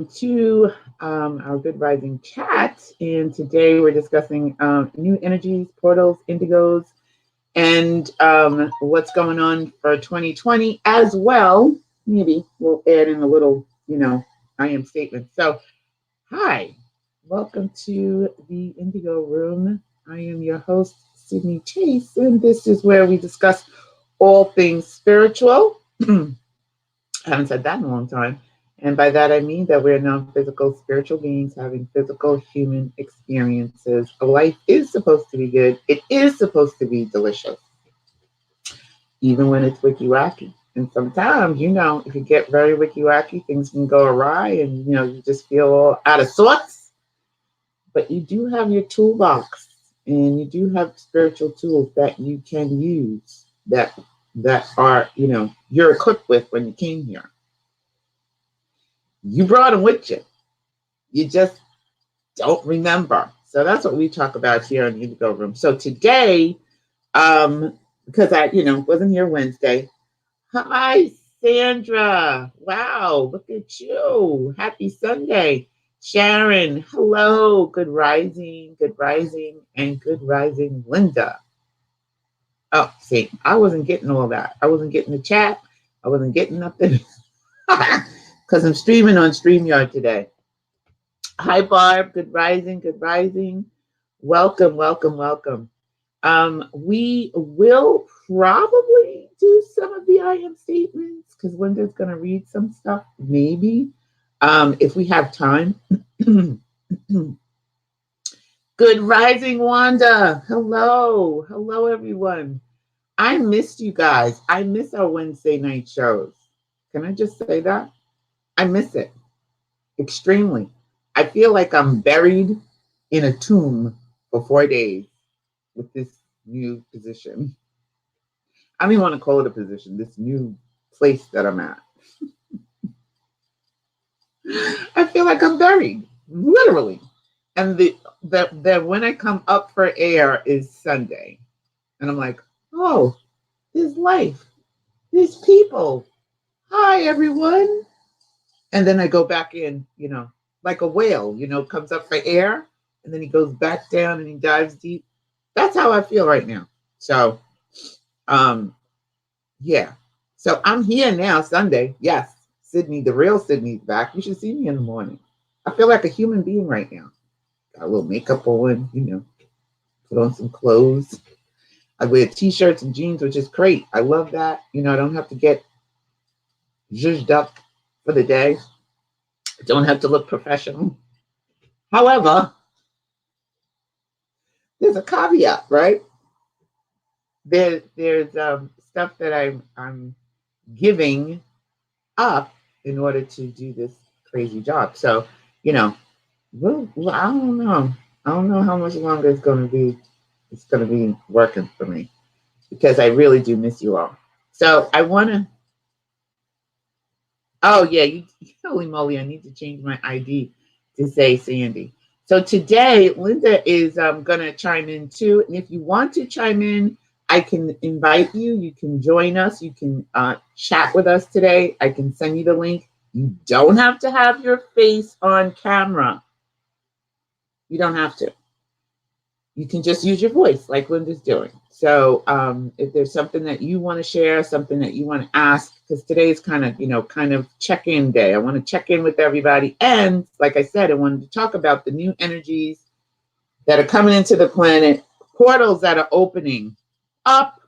To our Good Rising chat, and today we're discussing new energies, portals, indigos, and what's going on for 2020 as well. Maybe we'll add in a little, I am statement. So, hi, welcome to the Indigo Room. I am your host, Sydney Chase, and this is where we discuss all things spiritual. I haven't said that in a long time. And by that, I mean that we're non physical spiritual beings having physical human experiences. Life is supposed to be good, it is supposed to be delicious, even when it's wicky wacky. And sometimes, if you get very wicky wacky, things can go awry and, you just feel all out of sorts. But you do have your toolbox and you do have spiritual tools that you can use that are, you're equipped with when you came here. You brought them with you. You just don't remember. So that's what we talk about here in the Indigo Room. So today, because I, wasn't here Wednesday. Hi, Sandra. Wow, look at you. Happy Sunday. Sharon, hello. Good rising, and good rising, Linda. Oh, see, I wasn't getting all that. I wasn't getting the chat. I wasn't getting nothing because I'm streaming on StreamYard today. Hi, Barb. Good rising. Good rising. Welcome, welcome, welcome. We will probably do some of the I am statements because Linda's going to read some stuff, maybe, if we have time. Good rising, Wanda. Hello. Hello, everyone. I missed you guys. I miss our Wednesday night shows. Can I just say that? I miss it extremely. I feel like I'm buried in a tomb for 4 days with this new position. I don't even want to call it a position, this new place that I'm at. I feel like I'm buried, literally. And the when I come up for air is Sunday. And I'm like, oh, there's life. There's people. Hi, everyone. And then I go back in, like a whale, comes up for air and then he goes back down and he dives deep. That's how I feel right now. So, yeah. So I'm here now, Sunday. Yes, Sydney, the real Sydney's back. You should see me in the morning. I feel like a human being right now. Got a little makeup on, put on some clothes. I wear t-shirts and jeans, which is great. I love that. I don't have to get zhuzhed up for the day. I don't have to look professional. However, there's a caveat, right? There's stuff that I'm giving up in order to do this crazy job. So, I don't know. I don't know how much longer it's going to be. It's going to be working for me because I really do miss you all. So I want to. Oh yeah, holy moly! I need to change my ID to say Sandy. So today, Linda is going to chime in too. And if you want to chime in, I can invite you. You can join us. You can chat with us today. I can send you the link. You don't have to have your face on camera. You don't have to. You can just use your voice like Linda's doing. So if there's something that you want to share, something that you want to ask, because today is kind of check-in day. I want to check in with everybody. And like I said, I wanted to talk about the new energies that are coming into the planet, portals that are opening up,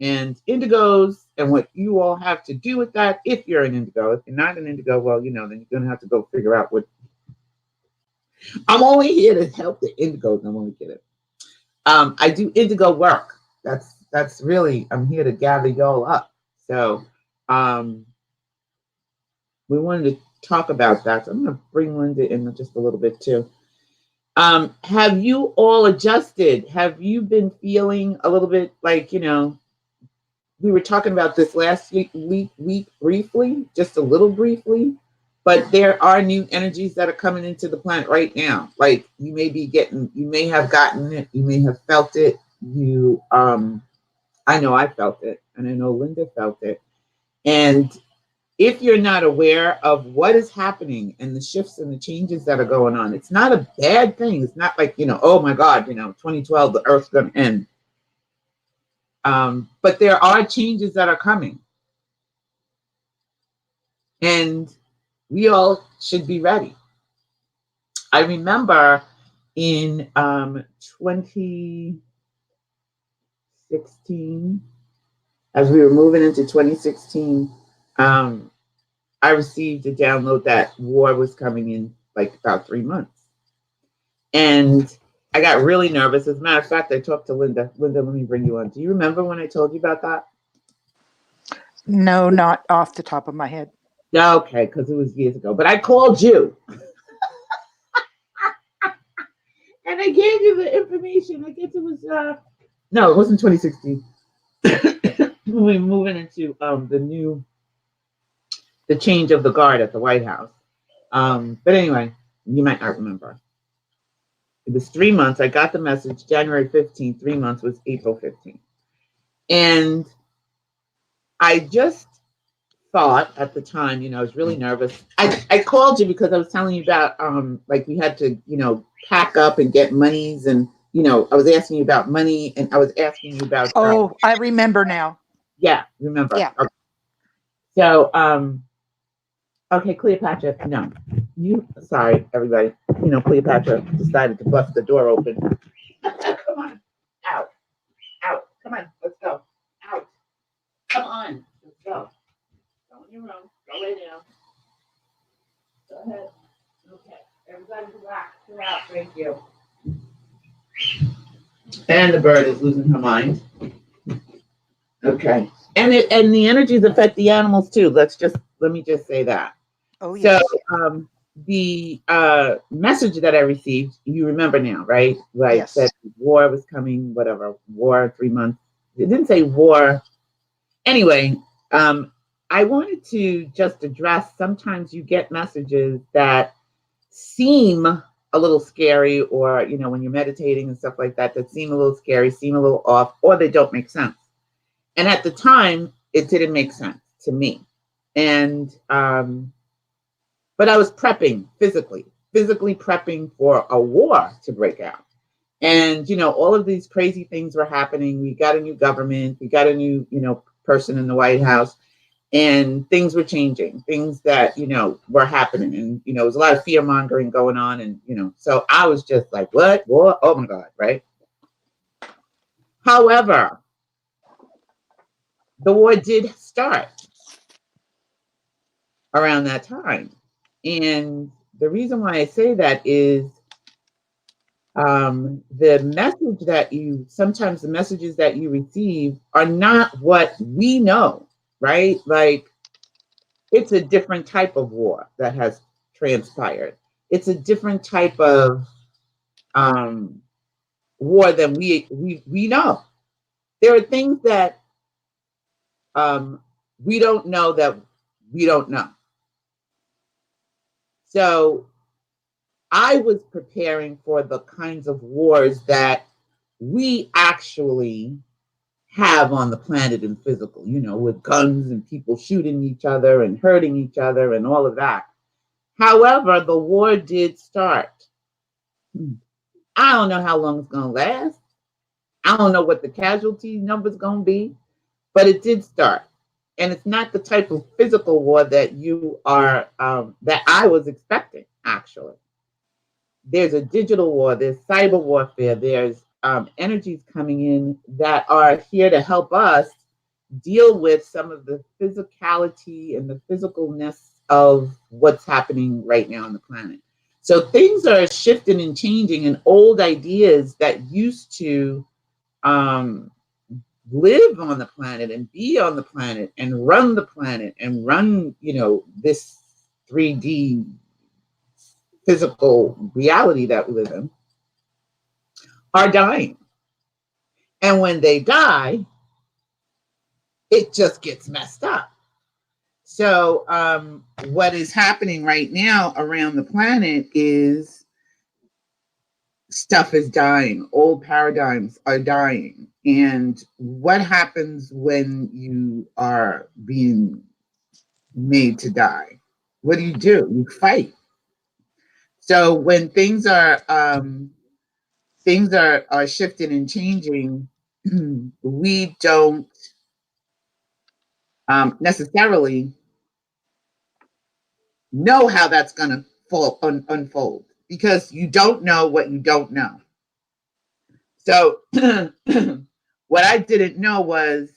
and indigos, and what you all have to do with that if you're an indigo. If you're not an indigo, well, then you're going to have to go figure out what. I'm only here to help the indigos. I'm only kidding. I do indigo work. That's really, I'm here to gather y'all up. So we wanted to talk about that. So I'm going to bring Linda in just a little bit too. Have you all adjusted? Have you been feeling a little bit like, we were talking about this last week briefly, just a little briefly, but there are new energies that are coming into the planet right now. Like you may have gotten it, you may have felt it. I know I felt it, and I know Linda felt it. And if you're not aware of what is happening and the shifts and the changes that are going on, it's not a bad thing. It's not like, oh my God, 2012, the earth's going to end. But there are changes that are coming. And we all should be ready. I remember in 2016, as we were moving into 2016, I received a download that war was coming in like about 3 months. And I got really nervous. As a matter of fact, I talked to Linda. Linda, let me bring you on. Do you remember when I told you about that? No, not off the top of my head. Okay, because it was years ago. But I called you. And I gave you the information. I guess it was, no, it wasn't 2016. We were moving into the change of the guard at the White House. But anyway, you might not remember. It was 3 months. I got the message January 15th. 3 months was April 15th. And I just thought at the time, I was really nervous. I called you because I was telling you about like we had to, pack up and get monies, and I was asking you about money, and I was asking you about I remember now. Yeah, remember. Yeah. Okay. So okay, Cleopatra, no. Sorry, everybody. Cleopatra decided to bust the door open. Come on. Out. Come on, let's go. Out. Come on. Let's go. Go in your room. Go lay down. Go ahead. Okay. Everybody relax. Chill out. Thank you. And the bird is losing her mind. Okay. And the energies affect the animals too. Let me just say that. Oh, yes. So the message that I received, you remember now, right? Like yes. That war was coming, whatever, war 3 months. It didn't say war. Anyway, I wanted to just address, sometimes you get messages that seem a little scary, or, when you're meditating and stuff like that, that seem a little scary, seem a little off, or they don't make sense. And at the time, it didn't make sense to me. And, but I was prepping physically prepping for a war to break out. And, all of these crazy things were happening. We got a new government, we got a new, person in the White House, and things were changing, things that, were happening. And, there was a lot of fear mongering going on. And, so I was just like, what? War? Oh my God, right? However, the war did start around that time. And the reason why I say that is sometimes the messages that you receive are not what we know, right? Like, it's a different type of war that has transpired. It's a different type of war than we know. There are things that we don't know that we don't know. So I was preparing for the kinds of wars that we actually have on the planet in physical, with guns and people shooting each other and hurting each other and all of that. However, the war did start. I don't know how long it's going to last. I don't know what the casualty number's going to be, but it did start. And it's not the type of physical war that that I was expecting, actually. There's a digital war, there's cyber warfare, there's energies coming in that are here to help us deal with some of the physicality and the physicalness of what's happening right now on the planet. So things are shifting and changing, and old ideas that used to live on the planet and be on the planet and run the planet and run, this 3D physical reality that we live in, are dying. And when they die, it just gets messed up. So what is happening right now around the planet is stuff is dying. Old paradigms are dying. And what happens when you are being made to die. What do? You fight. So when things are shifting and changing, we don't necessarily know how that's going to unfold because you don't know what you don't know. So what I didn't know was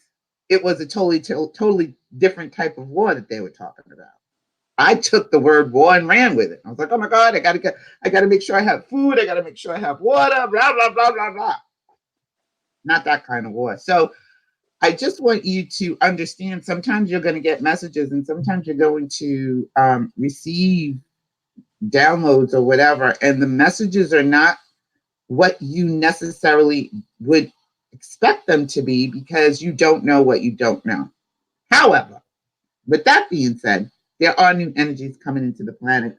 it was a totally different type of war that they were talking about. I took the word war and ran with it. I was like, oh my God, I gotta make sure I have food, I gotta make sure I have water, blah, blah, blah, blah, blah. Not that kind of war. So I just want you to understand sometimes you're going to get messages and sometimes you're going to receive downloads or whatever, and the messages are not what you necessarily would expect them to be because you don't know what you don't know. However, with that being said, there are new energies coming into the planet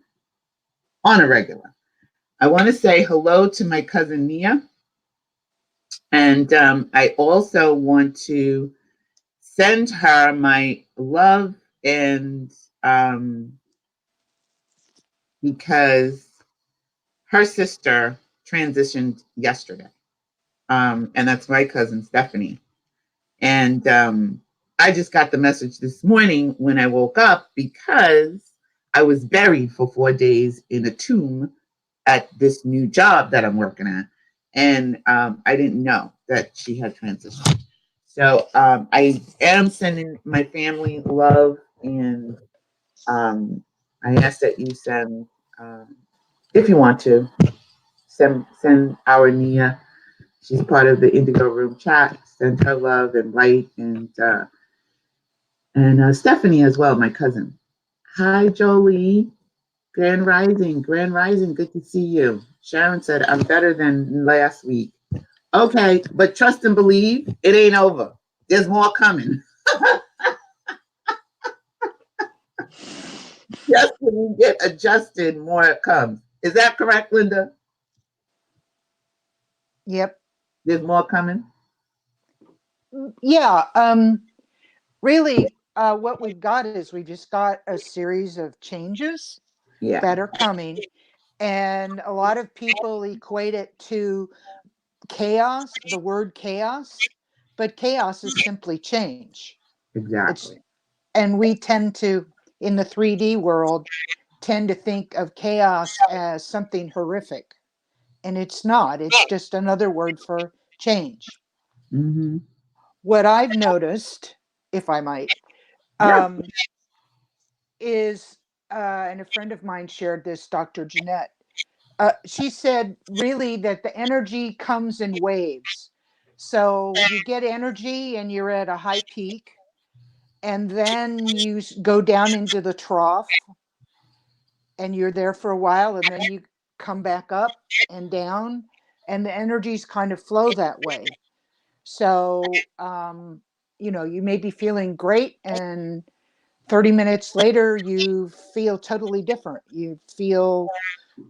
on a regular. I want to say hello to my cousin Nia, and I also want to send her my love and because her sister transitioned yesterday, and that's my cousin Stephanie. And I just got the message this morning when I woke up because I was buried for 4 days in a tomb at this new job that I'm working at. And I didn't know that she had transitioned. So I am sending my family love, and I ask that you send, if you want to, send our Nia. She's part of the Indigo Room chat. Send her love and light, and Stephanie as well, my cousin. Hi, Jolie. Grand Rising, Grand Rising. Good to see you. Sharon said, I'm better than last week. Okay, but trust and believe, it ain't over. There's more coming. Just when you get adjusted, more comes. Is that correct, Linda? Yep. There's more coming? Yeah. Really, what we've got is we've just got a series of changes Yeah. that are coming. And a lot of people equate it to chaos, the word chaos, but chaos is simply change. It's, Exactly. and we tend to, in the 3D world, tend to think of chaos as something horrific. And it's not, it's just another word for change. Mm-hmm. What I've noticed, if I might, Yeah. um, is, and a friend of mine shared this, Dr. Jeanette. She said really that the energy comes in waves. So you get energy and you're at a high peak, and then you go down into the trough and you're there for a while, and then you come back up and down, and the energies kind of flow that way. So, you may be feeling great, and 30 minutes later, you feel totally different. You feel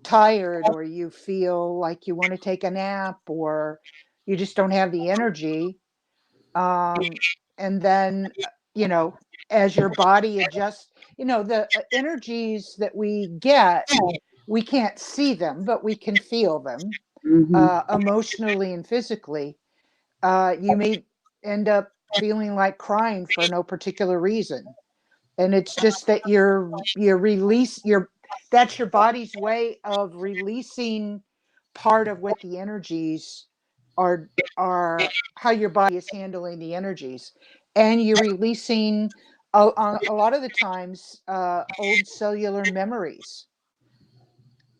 tired, or you feel like you want to take a nap, or you just don't have the energy. Um, and then, as your body adjusts, the energies that we get, we can't see them, but we can feel them Mm-hmm. emotionally and physically. You may end up feeling like crying for no particular reason, and it's just that you're release your that's your body's way of releasing part of what the energies are how your body is handling the energies, and you're releasing a lot of the times old cellular memories,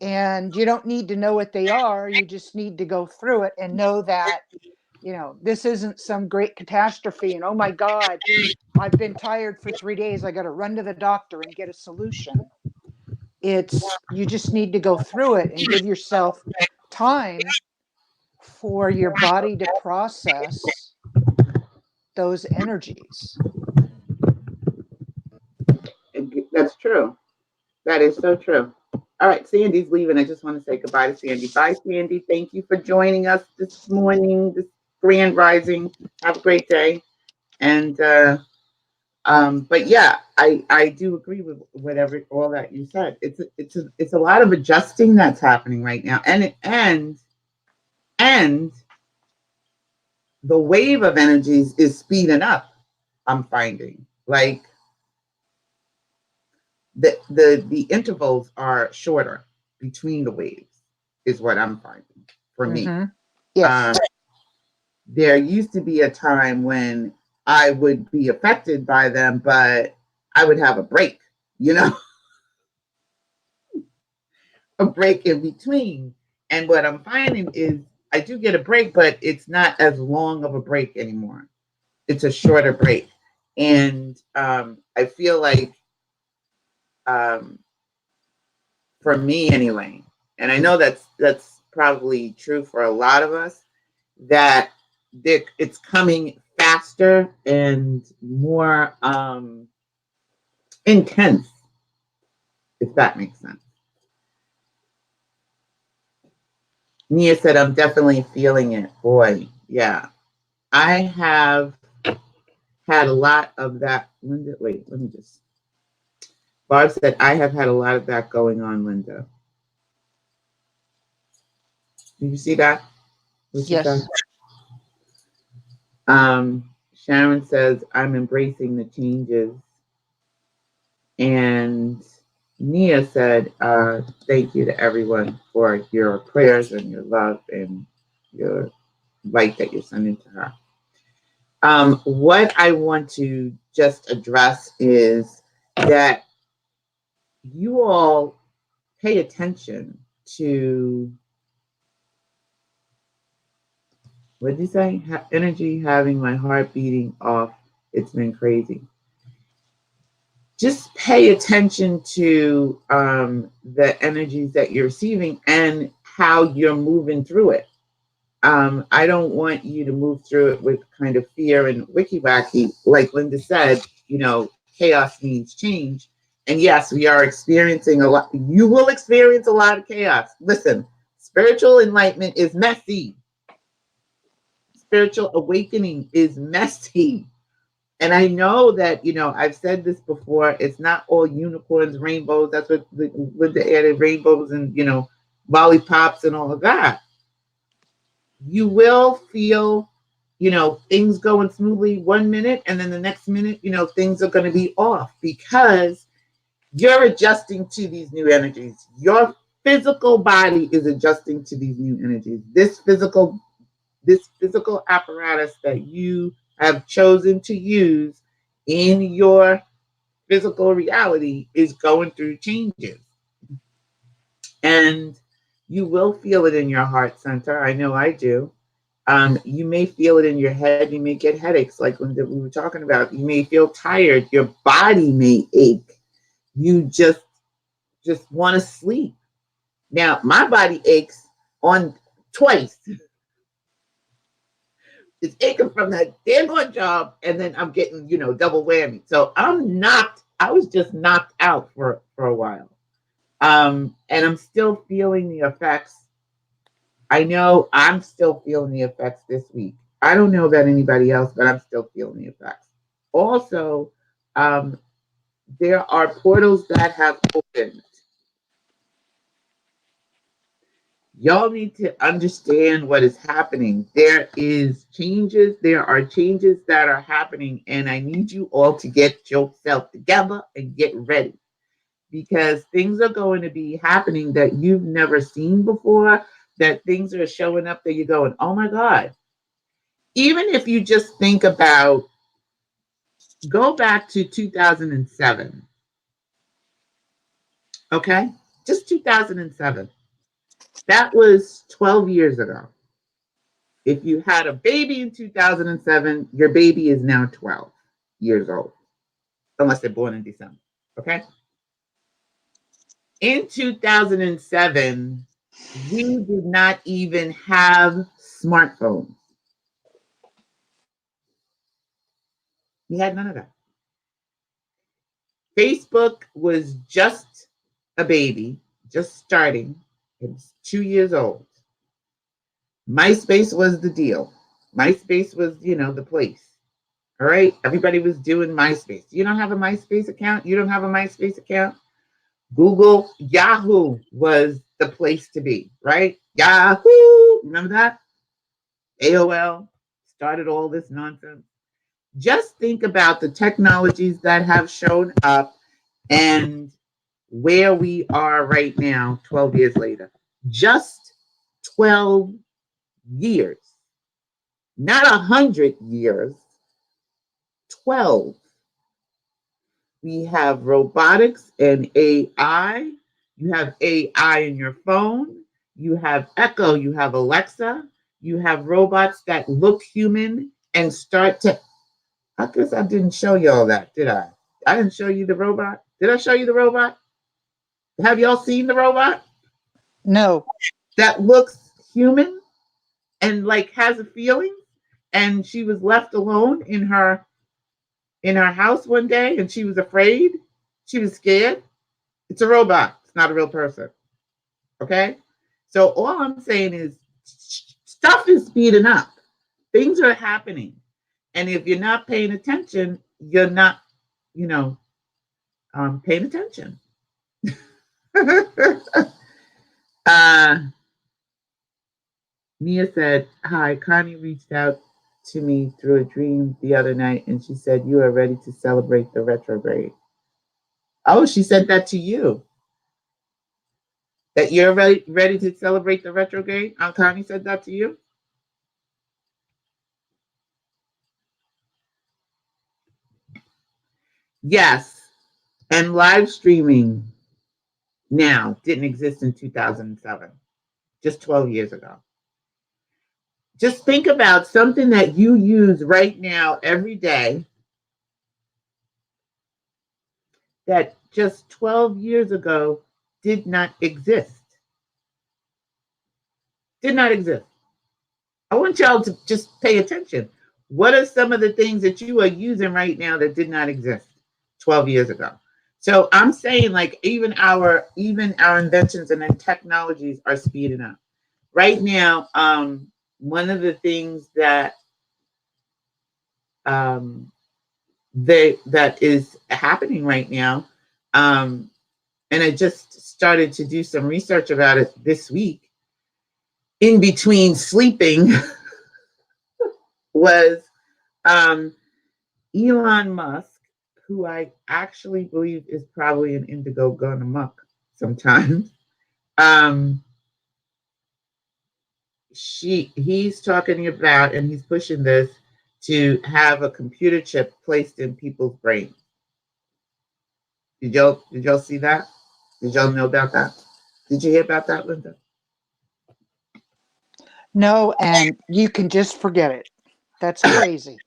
and you don't need to know what they are. You just need to go through it and know that this isn't some great catastrophe, and oh my God, I've been tired for 3 days, I got to run to the doctor and get a solution. It's you just need to go through it and give yourself time for your body to process those energies. That's true. That is so true. All right, Sandy's leaving. I just want to say goodbye to Sandy. Bye, Sandy. Thank you for joining us this morning, this grand rising. Have a great day. And But yeah, I do agree with whatever all that you said. It's a lot of adjusting that's happening right now, and the wave of energies is speeding up. I'm finding like the intervals are shorter between the waves is what I'm finding for me. Mm-hmm. Um, Yes. there used to be a time when I would be affected by them, but I would have a break, you know, a break in between. And what I'm finding is I do get a break, but it's not as long of a break anymore. It's a shorter break. And I feel like, um, for me anyway, and I know that's probably true for a lot of us, that it's coming faster and more intense, if that makes sense. Nia said, I'm definitely feeling it. Boy, yeah. I have had a lot of that. Linda, wait, let me just. Barb said, I have had a lot of that going on, Linda. Did you see that? What she said? Yes. Sharon says, I'm embracing the changes. And Nia said, thank you to everyone for your prayers and your love and your light that you're sending to her. What I want to just address is that you all pay attention to, what did you say? Energy having my heart beating off. It's been crazy. Just pay attention to the energies that you're receiving and how you're moving through it. I don't want you to move through it with kind of fear and wicky wacky. Like Linda said, chaos means change. And yes, we are experiencing a lot. You will experience a lot of chaos. Listen, spiritual enlightenment is messy. Spiritual awakening is messy. And I know that, I've said this before, it's not all unicorns, rainbows. That's what with the added rainbows and, lollipops and all of that. You will feel, things going smoothly 1 minute, and then the next minute, things are going to be off because you're adjusting to these new energies. Your physical body is adjusting to these new energies. This physical apparatus that you have chosen to use in your physical reality is going through changes. And you will feel it in your heart center. I know I do. You may feel it in your head. You may get headaches, like when we were talking about. You may feel tired. Your body may ache. You just want to sleep. Now, my body aches on twice. It's aching from that damn good job, and then I'm getting, double whammy. So I'm knocked. I was just knocked out for a while, and I'm still feeling the effects. I know I'm still feeling the effects this week. I don't know about anybody else, but I'm still feeling the effects. Also, um, there are portals that have opened. Y'all need to understand what is happening. There are changes that are happening, and I need you all to get yourself together and get ready because things are going to be happening that you've never seen before, that things are showing up that you're going, oh my God. Even if you just think about, go back to 2007, okay? Just 2007. That was 12 years ago. If you had a baby in 2007, your baby is now 12 years old, unless they're born in December. Okay. In 2007, we did not even have smartphones. We had none of that. Facebook was just a baby, just starting. It was 2 years old. MySpace was the deal. MySpace was, the place. All right. Everybody was doing MySpace. You don't have a MySpace account? You don't have a MySpace account? Google, Yahoo was the place to be, right? Yahoo! Remember that? AOL started all this nonsense. Just think about the technologies that have shown up and where we are right now, 12 years later. Just 12 years, not 100 years, 12. We have robotics and AI. You have AI in your phone. You have Echo. You have Alexa. You have robots that look human and start to. I guess I didn't show you all that, did I? I didn't show you the robot. Did I show you the robot? Have y'all seen the robot No. that looks human and like has a feeling? And she was left alone in her house one day, and she was afraid. She was scared. It's a robot. It's not a real person. Okay. So all I'm saying is stuff is speeding up. Things are happening. And if you're not paying attention, you're not, you know, paying attention. uh, Nia said, "Hi, Connie reached out to me through a dream the other night and she said, you are ready to celebrate the retrograde." Oh, she said that to you, that you're ready to celebrate the retrograde? Aunt Connie said that to you? Yes. And live streaming now didn't exist in 2007, just 12 years ago. Just think about something that you use right now every day that just 12 years ago did not exist. Did not exist. I want y'all to just pay attention. What are some of the things that you are using right now that did not exist 12 years ago? So I'm saying like even our inventions and technologies are speeding up. Right now, one of the things um, that is happening right now, um, and I just started to do some research about it this week, in between sleeping, was um, Elon Musk, who I actually believe is probably an indigo gone amok sometimes. Um, he's talking about and he's pushing this to have a computer chip placed in people's brains. Did y'all see that? Did y'all know about that? Did you hear about that, Linda? No, and you can just forget it. That's crazy.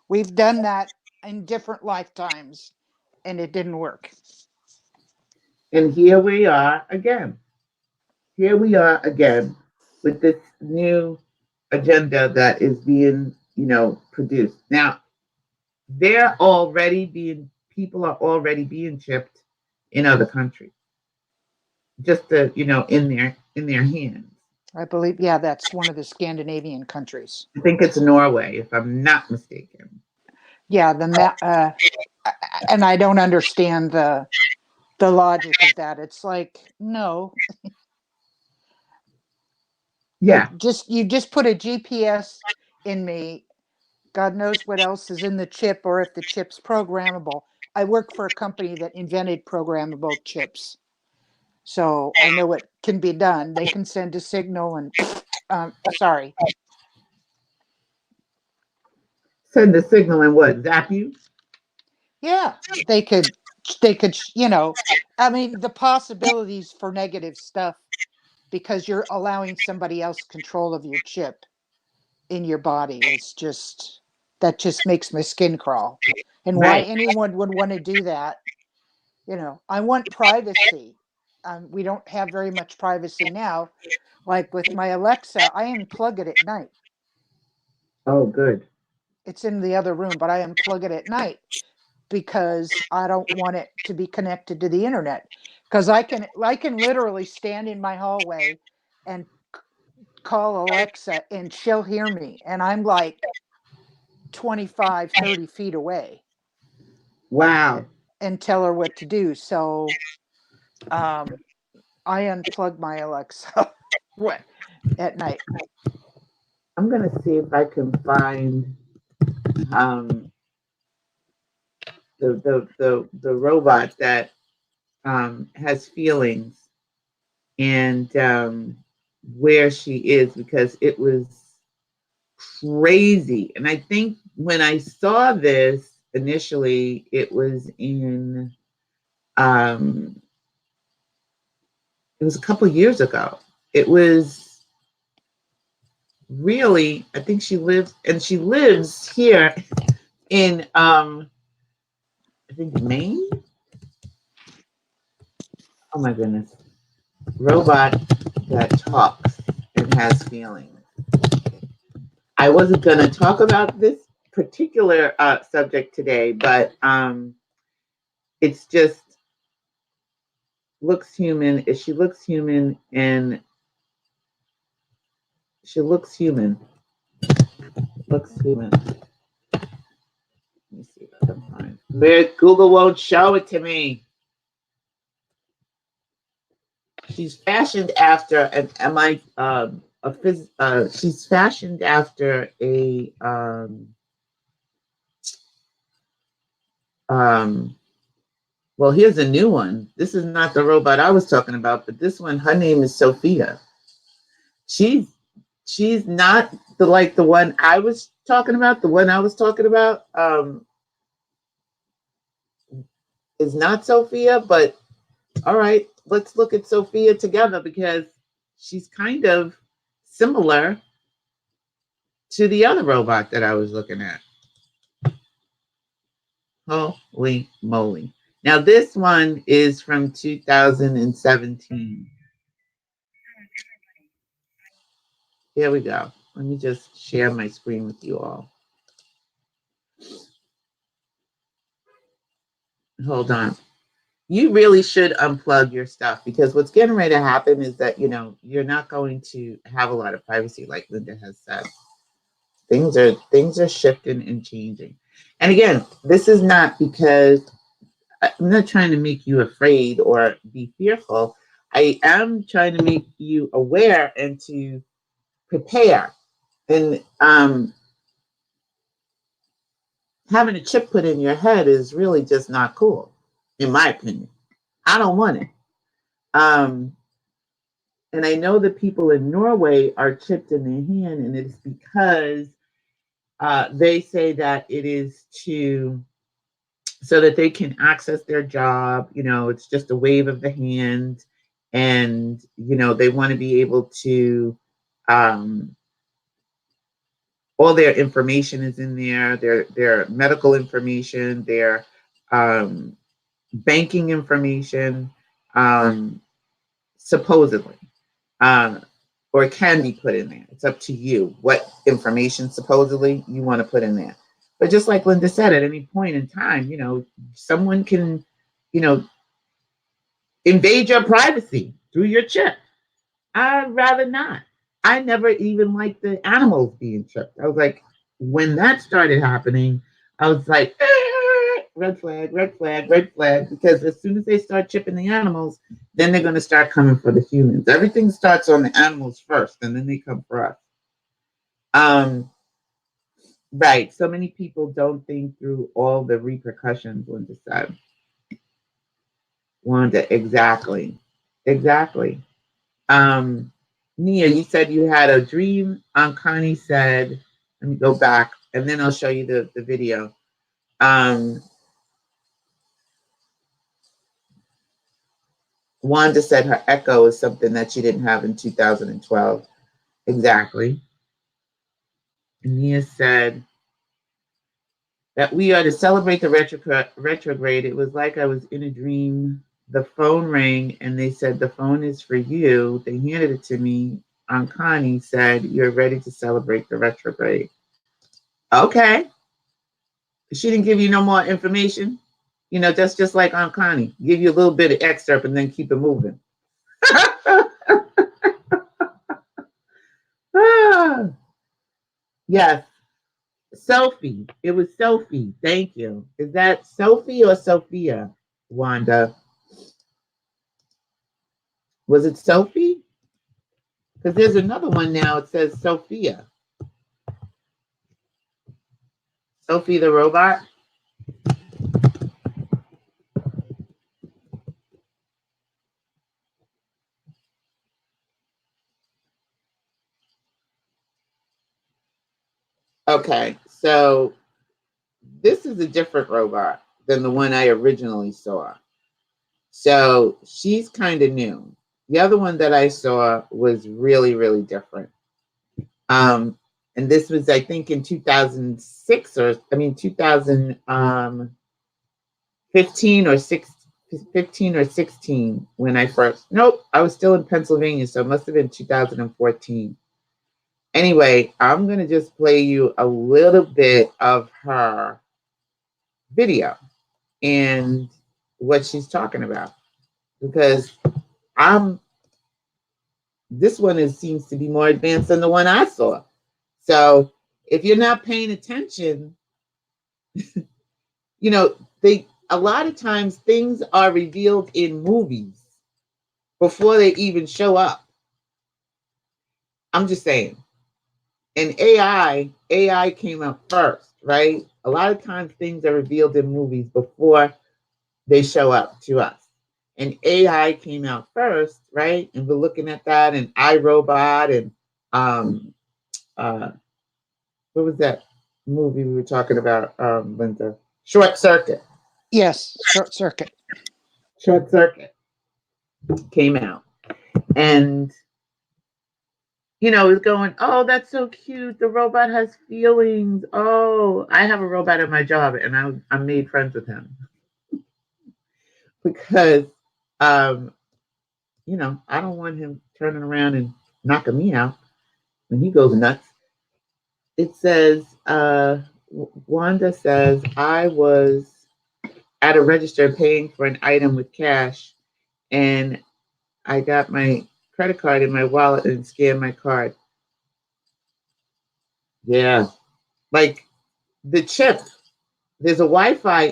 We've done that in different lifetimes and it didn't work. And here we are again. Here we are again with this new agenda that is being, produced. Now, they're already being people are already being chipped in other countries. Just in their hands. I believe, yeah, that's one of the Scandinavian countries. I think it's Norway, if I'm not mistaken. Yeah, and I don't understand the logic of that. It's like, no, Yeah. you just put a GPS in me. God knows what else is in the chip or if the chip's programmable. I work for a company that invented programmable chips. So I know it can be done. They can send a signal and sorry. Send the signal and what? Zap you? Yeah, they could, I mean the possibilities for negative stuff because you're allowing somebody else control of your chip in your body is just that just makes my skin crawl. And why Right. anyone would want to do that, I want privacy. We don't have very much privacy now. Like with my Alexa, I unplug it at night. Oh, good. It's in the other room, but I unplug it at night because I don't want it to be connected to the internet. Because I can literally stand in my hallway and call Alexa and she'll hear me. And I'm like, 25, 30 feet away Wow. and tell her what to do. So um, I unplug my Alexa at night. I'm gonna see if I can find um, the robot that has feelings and where she is, because it was crazy. And I think when I saw this initially, um, it was a couple years ago. It was really, I think she lives here in I think Maine. Oh my goodness. Robot that talks and has feelings. I wasn't going to talk about this particular subject today, but it's just looks human. She looks human, and she looks human. Looks human. Let me see if I can find. Where Google won't show it to me. She's fashioned after an MI she's fashioned after a um well, here's a new one. This is not the robot I was talking about, but this one, her name is Sophia. She's she's not the one I was talking about. The one I was talking about is not Sophia, but all right, let's look at Sophia together because she's kind of similar to the other robot that I was looking at. Holy moly. Now, this one is from 2017. Here we go. Let me just share my screen with you all. Hold on. You really should unplug your stuff, because what's getting ready to happen is that, you're not going to have a lot of privacy, like Linda has said. Things are shifting and changing. And again, this is not because I'm not trying to make you afraid or be fearful. I am trying to make you aware and to prepare. And having a chip put in your head is really just not cool, in my opinion. I don't want it. Um, and I know that people in Norway are chipped in their hand, and it's because they say that it is to so that they can access their job. It's just a wave of the hand, and they want to be able to. Um, all their information is in there. Their medical information, their um, banking information, um, supposedly, uh, or can be put in there. It's up to you what information supposedly you want to put in there. But just like Linda said, at any point in time, someone can, you know, invade your privacy through your chip. I'd rather not. I never even liked the animals being chipped. I was like, when that started happening, I was like, red flag, red flag, red flag. Because as soon as they start chipping the animals, then they're going to start coming for the humans. Everything starts on the animals first, and then they come for us. Um, right. So many people don't think through all the repercussions. Linda said, Wanda, exactly, exactly. Um, Nia, you said you had a dream. Connie said, let me go back and then I'll show you the video. Um, Wanda said her echo is something that she didn't have in 2012. Exactly. And Nia said that we are to celebrate the retrograde. It was like I was in a dream. The phone rang and they said, the phone is for you. They handed it to me. Connie said, you're ready to celebrate the retrograde. Okay. She didn't give you no more information. That's just like Aunt Connie. Give you a little bit of excerpt and then keep it moving. Yes. Sophie. It was Sophie. Thank you. Is that Sophie or Sophia, Wanda? Was it Sophie? Because there's another one now. It says Sophia. Sophie the robot. Okay, so this is a different robot than the one I originally saw. So she's kind of new. The other one that I saw was really, really different. Um, and this was, I think, in 2006 or, I mean, 2015 or 15 or 16 when I first, nope, I was still in Pennsylvania. So it must have been 2014. Anyway, I'm going to just play you a little bit of her video and what she's talking about because I'm this one seems to be more advanced than the one I saw. So if you're not paying attention, you know, they a lot of times things are revealed in movies before they even show up. I'm just saying. And AI came up first, right? A lot of times things are revealed in movies before they show up to us. And AI came out first, right? And we're looking at that and iRobot and um uh what was that movie we were talking about, Linda? Short Circuit. Yes, short circuit. Short Circuit came out. And it's going, oh, that's so cute. The robot has feelings. Oh, I have a robot at my job and I made friends with him because um, I don't want him turning around and knocking me out when he goes nuts. It says, Wanda says, I was at a register paying for an item with cash and I got my credit card in my wallet and scanned my card. Yeah. Like the chip, there's a Wi-Fi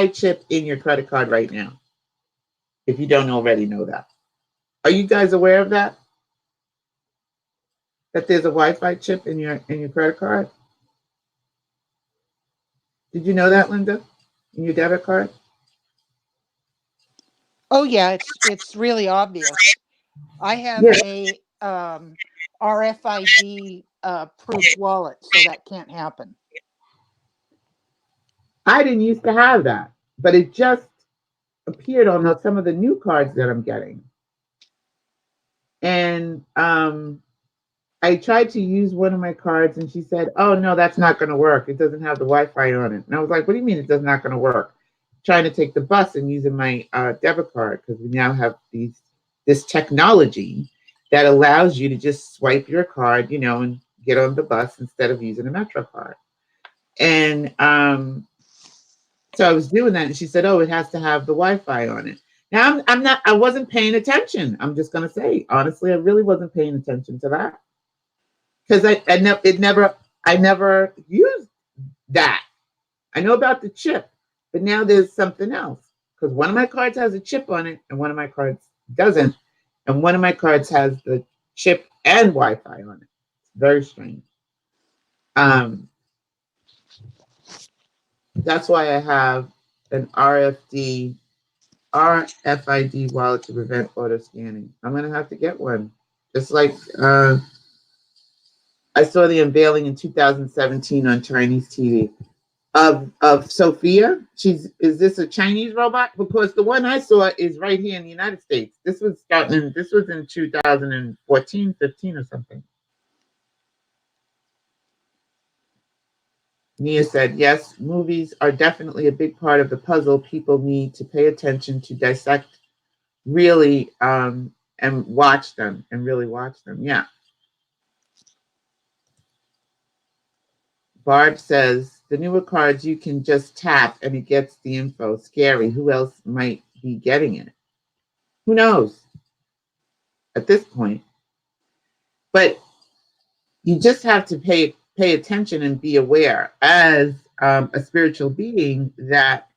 chip in your credit card right now. If you don't already know that. Are you guys aware of that? That there's a Wi-Fi chip in your credit card? Did you know that, Linda? In your debit card? Oh yeah, it's really obvious. I have Yeah. a RFID proof wallet, so that can't happen. I didn't used to have that, but it just appeared on some of the new cards that I'm getting. And I tried to use one of my cards and she said, oh, no, that's not going to work. It doesn't have the Wi Fi on it. And I was like, what do you mean it does not going to work? Trying to take the bus and using my debit card because we now have this technology that allows you to just swipe your card, and get on the bus instead of using a Metro card. And so I was doing that and she said, oh, it has to have the Wi Fi on it. Now I wasn't paying attention. I'm just going to say, honestly, I really wasn't paying attention to that because I never used that. I know about the chip, but now there's something else because one of my cards has a chip on it and one of my cards doesn't, and one of my cards has the chip and Wi-Fi on it. It's very strange. Um, that's why I have an RFID wallet to prevent auto scanning. I'm gonna have to get one. Just like I saw the unveiling in 2017 on Chinese TV of Sophia. Is this a Chinese robot? Because the one I saw is right here in the United States. This was in 2014, 15 or something. Nia said, yes, movies are definitely a big part of the puzzle. People need to pay attention to dissect really and watch them and really watch them. Yeah. Barb says the newer cards you can just tap and it gets the info. Scary. Who else might be getting it? Who knows at this point? But you just have to pay pay attention and be aware as a spiritual being that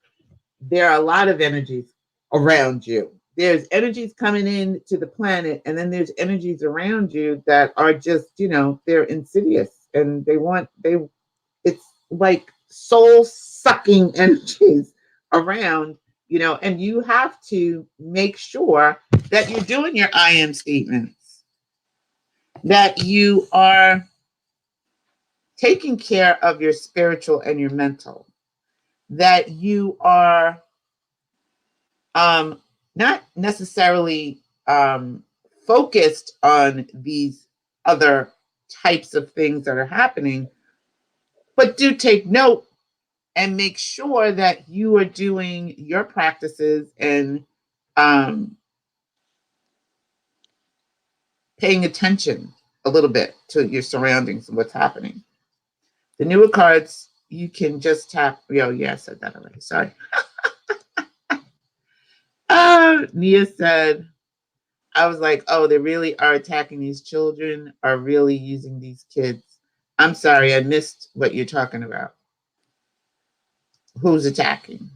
there are a lot of energies around you. There's energies coming in to the planet, and then there's energies around you that are just, they're insidious and it's like soul sucking energies around, and you have to make sure that you're doing your I am statements, that you are taking care of your spiritual and your mental, that you are not necessarily focused on these other types of things that are happening, but do take note and make sure that you are doing your practices and um, paying attention a little bit to your surroundings and what's happening. The newer cards, you can just tap. Oh, yeah, I said that already. Sorry. Nia said, I was like, oh, they really are attacking these children, are really using these kids. I'm sorry, I missed what you're talking about. Who's attacking?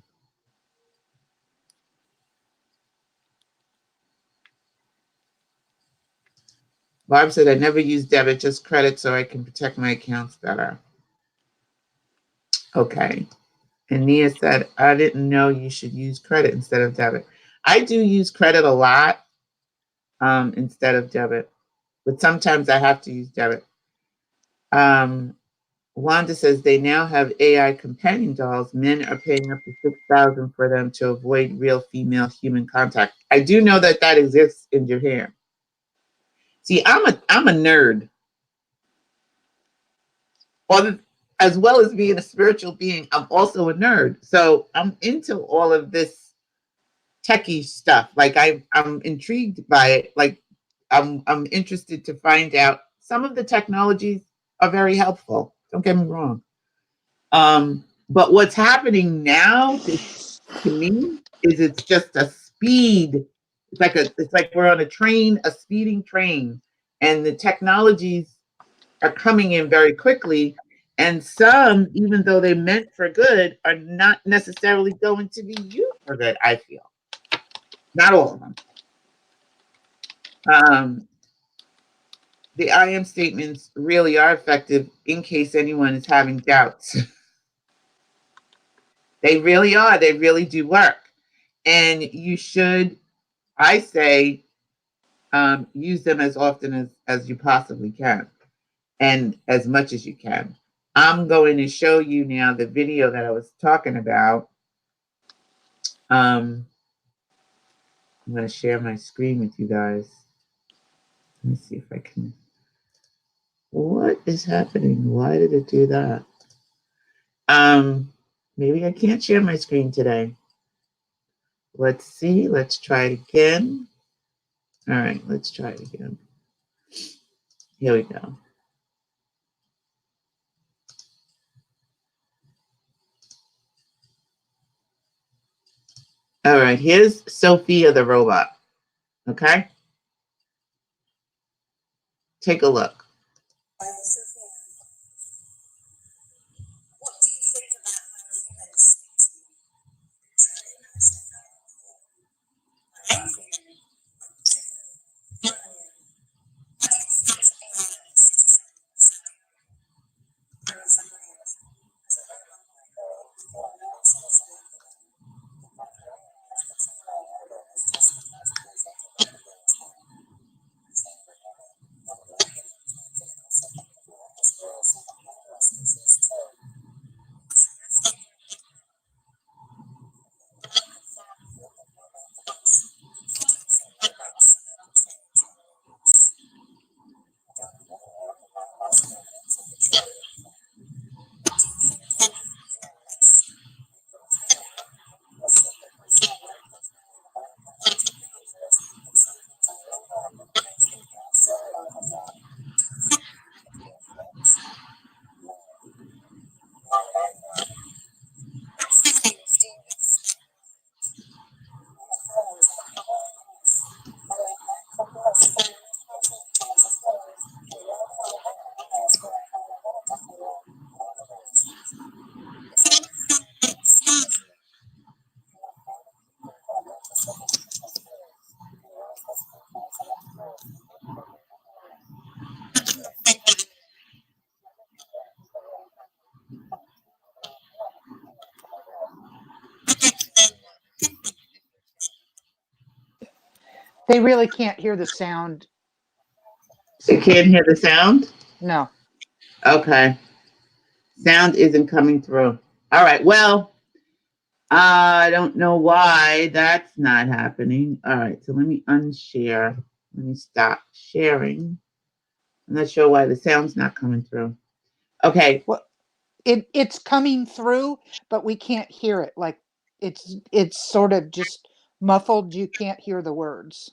Barb said, I never use debit, just credit so I can protect my accounts better. Okay. And Nia said, I didn't know you should use credit instead of debit. I do use credit a lot instead of debit, but sometimes I have to use debit. Wanda says they now have AI companion dolls. Men are paying up to $6,000 for them to avoid real female human contact. I do know that that exists in Japan. See, I'm a nerd. As well as being a spiritual being, I'm also a nerd. So I'm into all of this techie stuff. Like I'm intrigued by it. Like I'm interested to find out. Some of the technologies are very helpful. Don't get me wrong. But what's happening now to me is it's just a speed. It's like we're on a train, a speeding train, and the technologies are coming in very quickly. And some, even though they're meant for good, are not necessarily going to be used for good, I feel. Not all of them. Um, the I am statements really are effective in case anyone is having doubts. They really are. They really do work. And you should, I say, use them as often as you possibly can and as much as you can. I'm going to show you now the video that I was talking about. I'm going to share my screen with you guys. Let me see if I can. What is happening? Why did it do that? Maybe I can't share my screen today. Let's see. Let's try it again. All right, let's try it again. Here we go. All right, here's Sophia the robot. Okay? Take a look. They really can't hear the sound, You Cindy. can't hear the sound? No. Okay. Sound isn't coming through. All right. Well, I don't know why that's not happening. All right. So let me unshare. Let me stop sharing. I'm not sure why the sound's not coming through. Okay. Well, it's coming through, but we can't hear it. Like it's sort of just muffled. You can't hear the words.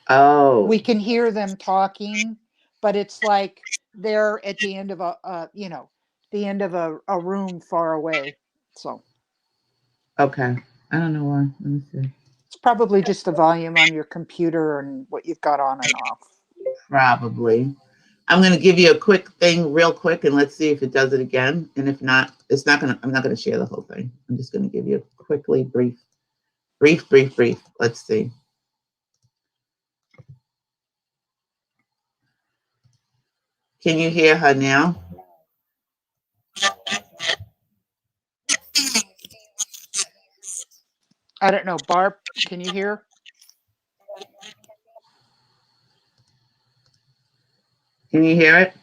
Oh, We can hear them talking, but it's like they're at the end of the end of a room far away. So okay. I don't know why. Let me see. it's probably just the volume on your computer and what you've got on and off. Probably. I'm going to give you a quick thing real quick and let's see if it does it again. And if not, I'm not going to share the whole thing. I'm just going to give you a quickly brief. Let's see. Can you hear her now? I don't know, Barb, can you hear? Can you hear it?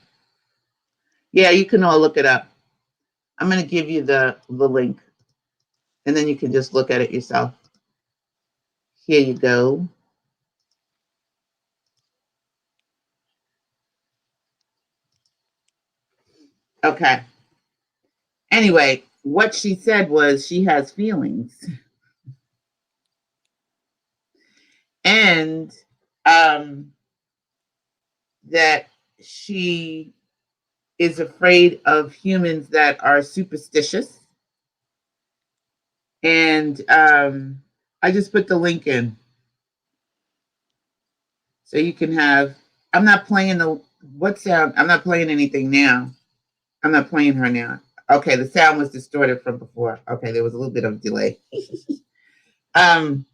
Yeah, you can all look it up. I'm going to give you the link and then you can just look at it yourself. Here you go. Okay. Anyway, what she said was she has feelings and um, that she is afraid of humans that are superstitious. And I just put the link in so you can have. I'm not playing the what sound. I'm not playing anything now. I'm not playing her now. Okay, the sound was distorted from before. Okay, there was a little bit of delay. um,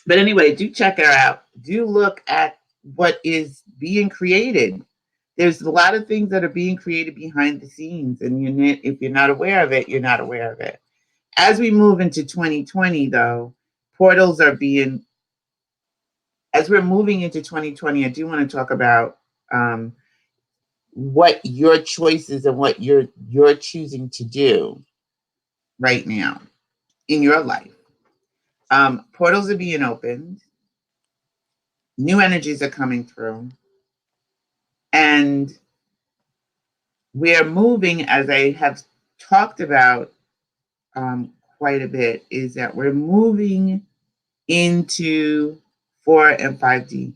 but anyway, do check her out. Do look at what is being created. There's a lot of things that are being created behind the scenes, and if you're not aware of it, you're not aware of it. As we move into 2020, though, portals are being. As we're moving into 2020, I do want to talk about um, what your choices and what you're choosing to do right now in your life. Portals are being opened, new energies are coming through, and we're moving, as I have talked about quite a bit, is that we're moving into 4 and 5D.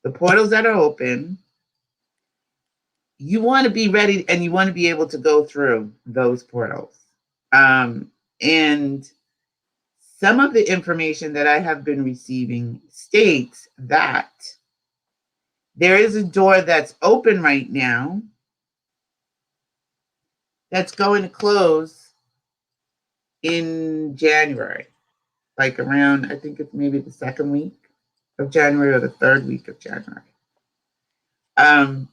The portals that are open, you want to be ready and you want to be able to go through those portals. And some of the information that I have been receiving states that there is a door that's open right now that's going to close in January, like around, I think it's maybe the second week of January or the third week of January. Um,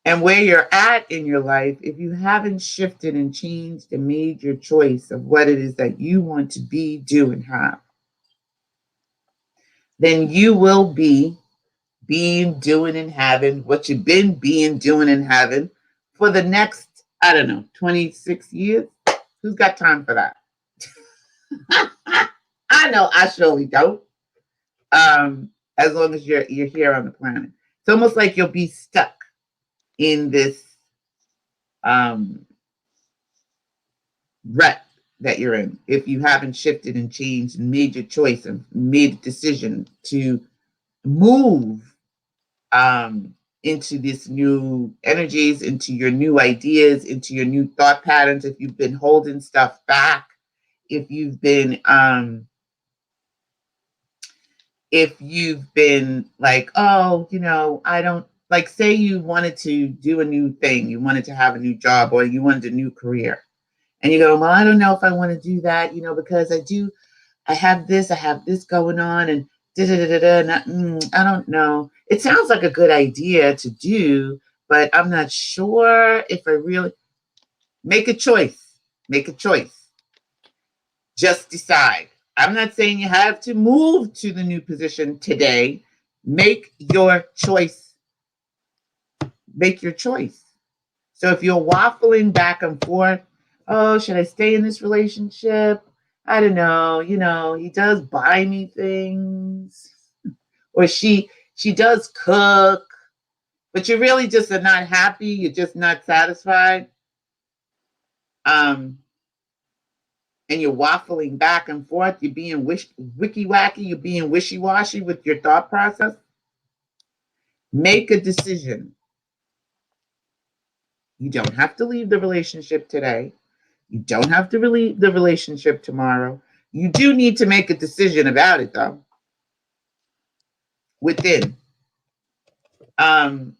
and where you're at in your life, if you haven't shifted and changed and made your choice of what it is that you want to be, do, and have, then you will be being, doing, and having what you've been being, doing, and having for the next, I don't know, 26 years. Who's got time for that? I know I surely don't. As long as you're here on the planet. It's almost like you'll be stuck in this um, rut that you're in if you haven't shifted and changed and made your choice and made a decision to move into this new energies, into your new ideas, into your new thought patterns. If you've been holding stuff back, if you've been like, oh, I don't, like, say you wanted to do a new thing, you wanted to have a new job or you wanted a new career. And you go, well, I don't know if I want to do that, because I have this going on and da da da da da. I don't know. It sounds like a good idea to do, but I'm not sure if I really make a choice. Make a choice. Just decide. I'm not saying you have to move to the new position today. Make your choice. Make your choice. So if you're waffling back and forth, oh, should I stay in this relationship? I don't know. He does buy me things, or she does cook, but you really just are not happy. You're just not satisfied. Um, and you're waffling back and forth. You're being wicky wacky. You're being wishy washy with your thought process. Make a decision. You don't have to leave the relationship today. You don't have to leave the relationship tomorrow. You do need to make a decision about it, though. Within um,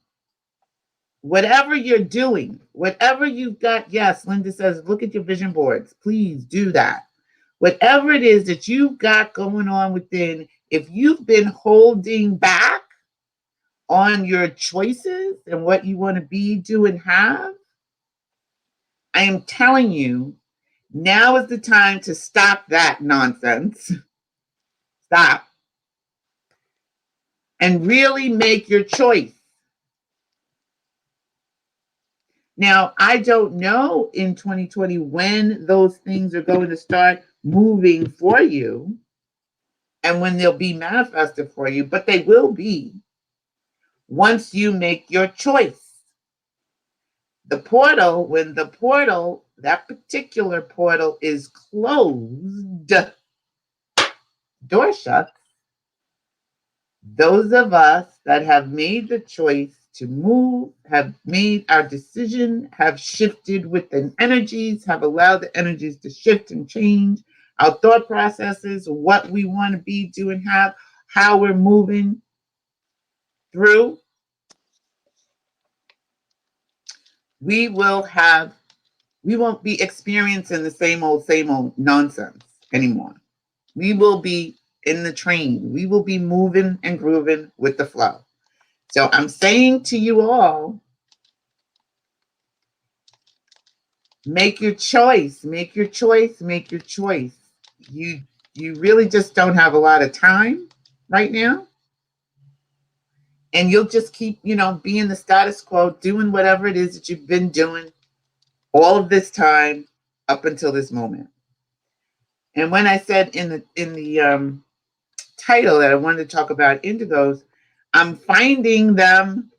whatever you're doing, whatever you've got. Yes, Linda says, look at your vision boards. Please do that. Whatever it is that you've got going on within, if you've been holding back on your choices and what you want to be, do, and have, I am telling you, now is the time to stop that nonsense. Stop and really make your choice. Now, I don't know in 2020 when those things are going to start moving for you and when they'll be manifested for you, but they will be once you make your choice. The portal, when the portal, that particular portal is closed, door shut, those of us that have made the choice to move, have made our decision, have shifted with the energies, have allowed the energies to shift and change our thought processes, what we want to be, do, and have, how we're moving through, we will have, we won't be experiencing the same old nonsense anymore. We will be in the train. We will be moving and grooving with the flow. So I'm saying to you all, make your choice, make your choice, make your choice. You you really just don't have a lot of time right now. And you'll just keep, being the status quo, doing whatever it is that you've been doing all of this time up until this moment. And when I said in the title that I wanted to talk about indigos, I'm finding them.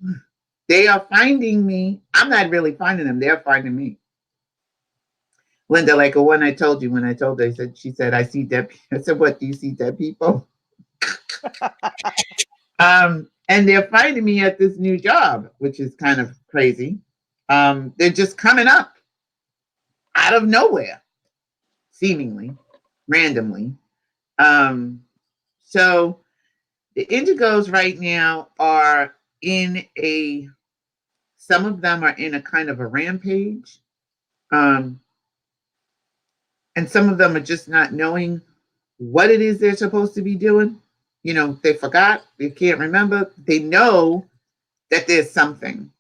They are finding me. I'm not really finding them. They're finding me. Linda, like when I told you, when I told her, she said, I see dead people. I said, what, do you see dead people? And they're finding me at this new job, which is kind of crazy. They're just coming up out of nowhere, seemingly, randomly. Um, so the indigos right now are in a, some of them are in a kind of a rampage. Um, and some of them are just not knowing what it is they're supposed to be doing. They forgot, they can't remember. They know that there's something.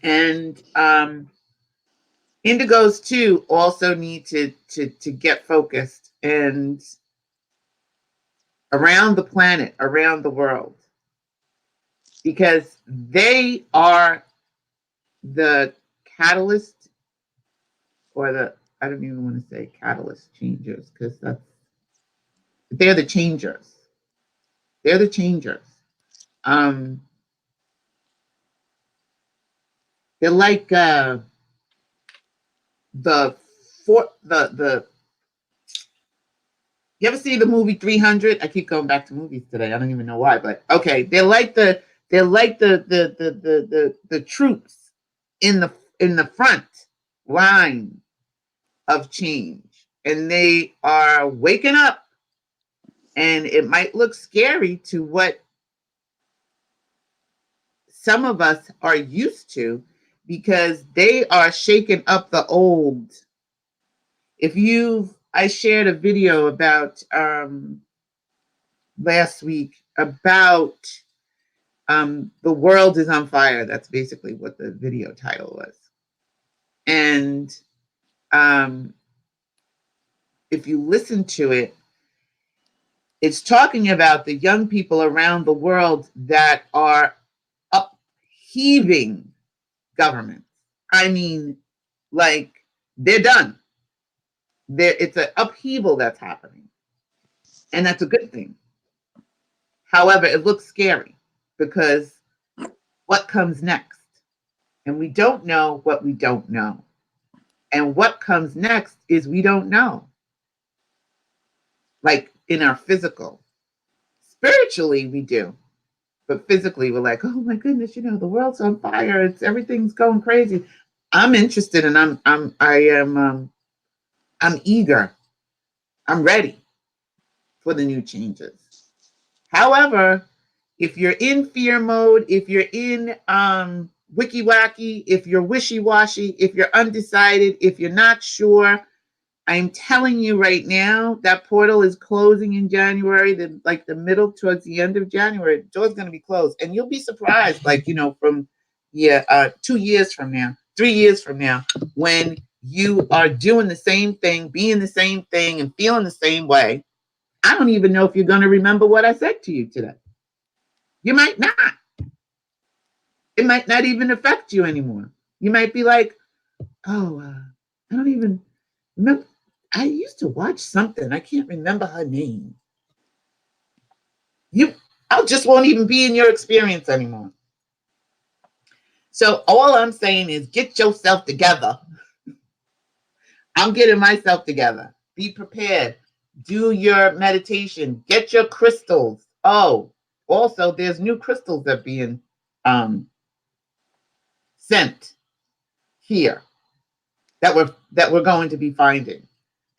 And indigos too also need to get focused and around the planet, around the world, because they are the catalyst, or the, I don't even want to say catalyst changers, because they're the changers. They're the changers. Um, they're like the the. You ever see the movie 300? I keep going back to movies today. I don't even know why, but okay. They're like the troops in the front line of change, and they are waking up. And it might look scary to what some of us are used to, because they are shaking up the old. I shared a video about last week about the world is on fire. That's basically what the video title was. And if you listen to it, It's talking about the young people around the world that are upheaving governments. I mean, like, they're done. It's an upheaval that's happening, and that's a good thing. However, it looks scary because what comes next? And we don't know what we don't know. And what comes next is we don't know. Like in our physical. Spiritually, we do. But physically, we're like, oh my goodness, the world's on fire. It's everything's going crazy. I'm interested and I'm eager. I'm ready for the new changes. However, if you're in fear mode, if you're in wicky wacky, if you're wishy washy, if you're undecided, if you're not sure, I'm telling you right now that portal is closing in January, like the middle towards the end of January. The door's going to be closed, and you'll be surprised, like from 2 years from now, 3 years from now, when you are doing the same thing, being the same thing, and feeling the same way. I don't even know if you're going to remember what I said to you today. You might not. It might not even affect you anymore. You might be like, oh, I don't even remember. I used to watch something. I can't remember her name. You, I just won't even be in your experience anymore. So all I'm saying is get yourself together. I'm getting myself together. Be prepared. Do your meditation. Get your crystals. Oh, also there's new crystals that are being um, sent here that we're going to be finding.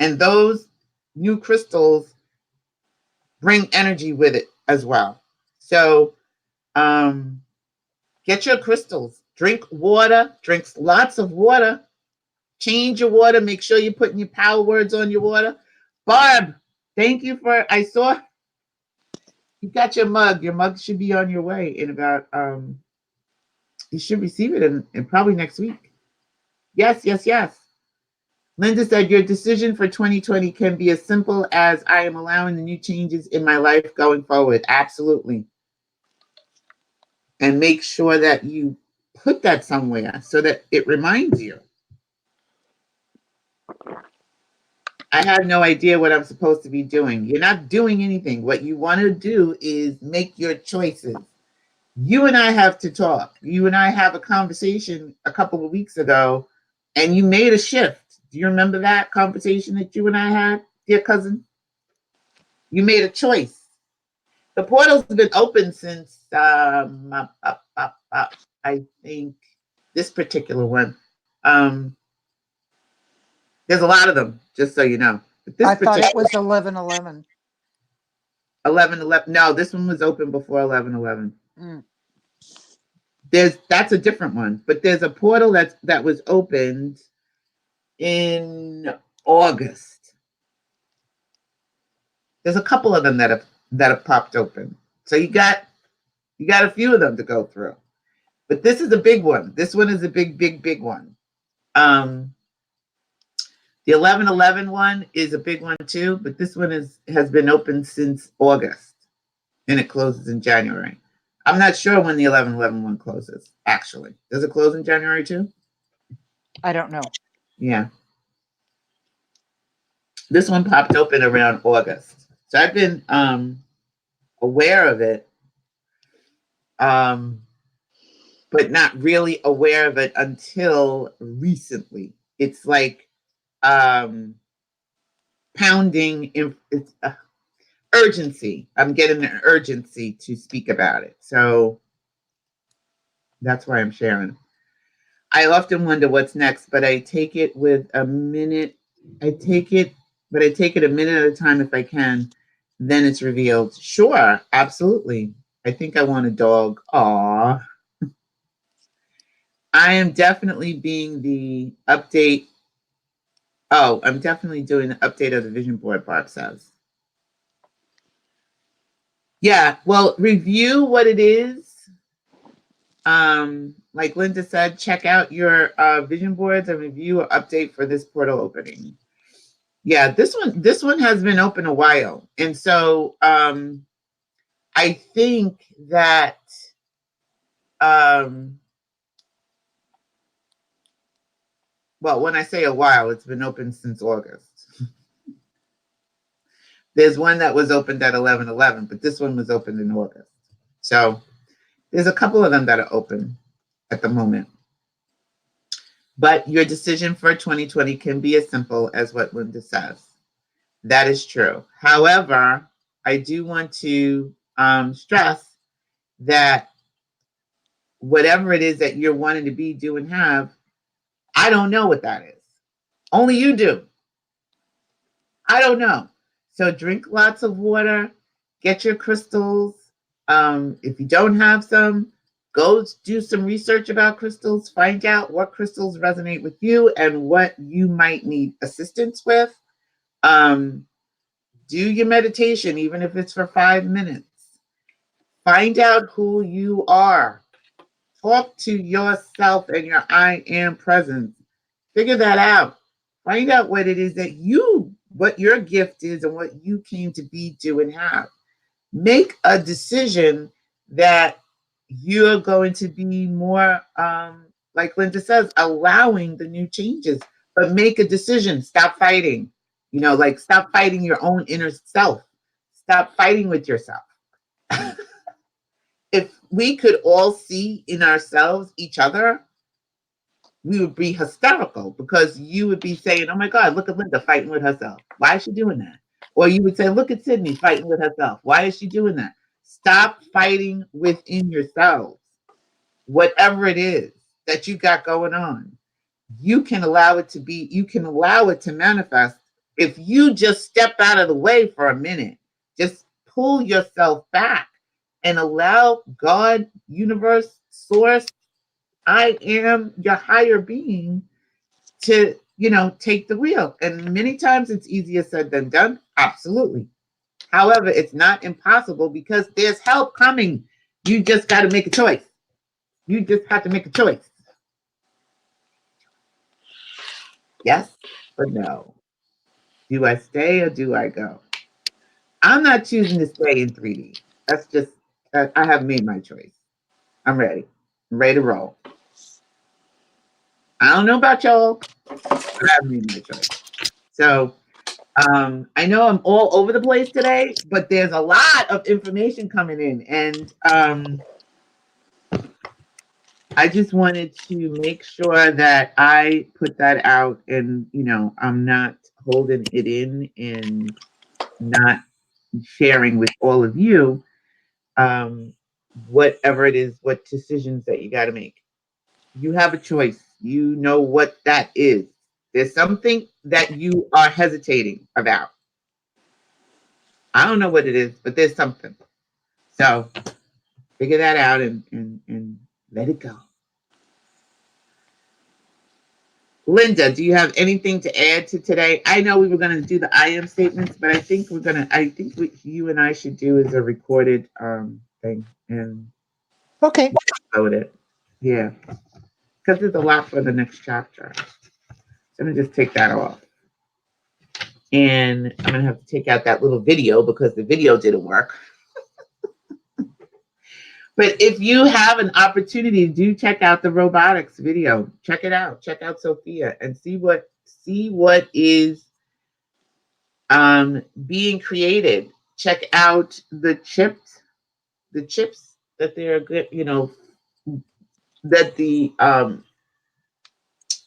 And those new crystals bring energy with it as well. So get your crystals. Drink water. Drink lots of water. Change your water. Make sure you're putting your power words on your water. Barb, thank you I saw you got your mug. Your mug should be on your way in about you should receive it in probably next week. Yes, yes, yes. Linda said, your decision for 2020 can be as simple as I am allowing the new changes in my life going forward. Absolutely. And make sure that you put that somewhere so that it reminds you. I have no idea what I'm supposed to be doing. You're not doing anything. What you want to do is make your choices. You and I have to talk. You and I have a conversation a couple of weeks ago, and you made a shift. Do you remember that conversation that you and I had, dear cousin? You made a choice. The portal's been open since I think this particular one. Um, there's a lot of them, just so you know. But this I thought it particular was 11/11. 11/11. No, this one was open before 11/11. Mm. That's a different one, but there's a portal that was opened in August. There's a couple of them that have popped open. So you got a few of them to go through. But this is a big one. This one is a big, big, big one. The 11/11 one is a big one too, but this one has been open since August, and it closes in January. I'm not sure when the 11/11 one closes. Actually, does it close in January too? I don't know. Yeah, this one popped open around August, so I've been aware of it, um, but not really aware of it until recently. It's like um, pounding. It's urgency. I'm getting an urgency to speak about it. So that's why I'm sharing. I often wonder what's next, but I take it with a minute. I take it, but I take it a minute at a time if I can. Then it's revealed. Sure, absolutely. I think I want a dog. Aw. I am definitely being the update. Oh, I'm definitely doing the update of the vision board, Barb says. Yeah, well, review what it is. Like Linda said, check out your vision boards and review or update for this portal opening. Yeah, this one has been open a while. And so I think that um well, when I say a while, it's been open since August. There's one that was opened at 11/11, but this one was opened in August. So there's a couple of them that are open at the moment. But your decision for 2020 can be as simple as what Linda says. That is true. However, I do want to stress that whatever it is that you're wanting to be, do, and have, I don't know what that is. Only you do. I don't know. So drink lots of water, get your crystals. If you don't have some, go do some research about crystals, find out what crystals resonate with you and what you might need assistance with. Um, do your meditation, even if it's for 5 minutes. Find out who you are. Talk to yourself and your I am presence. Figure that out. Find out what it is that what your gift is and what you came to be, do, and have. Make a decision that you're going to be more, like Linda says, allowing the new changes, but make a decision. Stop fighting. Like stop fighting your own inner self. Stop fighting with yourself. If we could all see in ourselves each other, we would be hysterical because you would be saying, "Oh my God, look at Linda fighting with herself. Why is she doing that?" Or you would say, "Look at Sydney fighting with herself. Why is she doing that?" Stop fighting within yourselves. Whatever it is that you got going on, you can allow it to be, you can allow it to manifest if you just step out of the way for a minute. Just pull yourself back and allow God, universe, source, I am your higher being to, take the wheel. And many times it's easier said than done. Absolutely. However, it's not impossible because there's help coming. You just got to make a choice. You just have to make a choice. Yes or no? Do I stay or do I go? I'm not choosing to stay in 3D. That's just, I have made my choice. I'm ready. I'm ready to roll. I don't know about y'all. I have made my choice. So I know I'm all over the place today, but there's a lot of information coming in. And I just wanted to make sure that I put that out and, I'm not holding it in and not sharing with all of you um, whatever it is, what decisions that you got to make. You have a choice. You know what that is. There's something that you are hesitating about. I don't know what it is, but there's something. So figure that out and let it go. Linda, do you have anything to add to today? I know we were going to do the I am statements, but I think what you and I should do is a recorded thing and Okay. upload it. Yeah, because there's a lot for the next chapter. So I'm going to just take that off. And I'm going to have to take out that little video because the video didn't work. But if you have an opportunity, do check out the robotics video. Check it out. Check out Sophia and see what is being created. Check out the chips that they're good, that the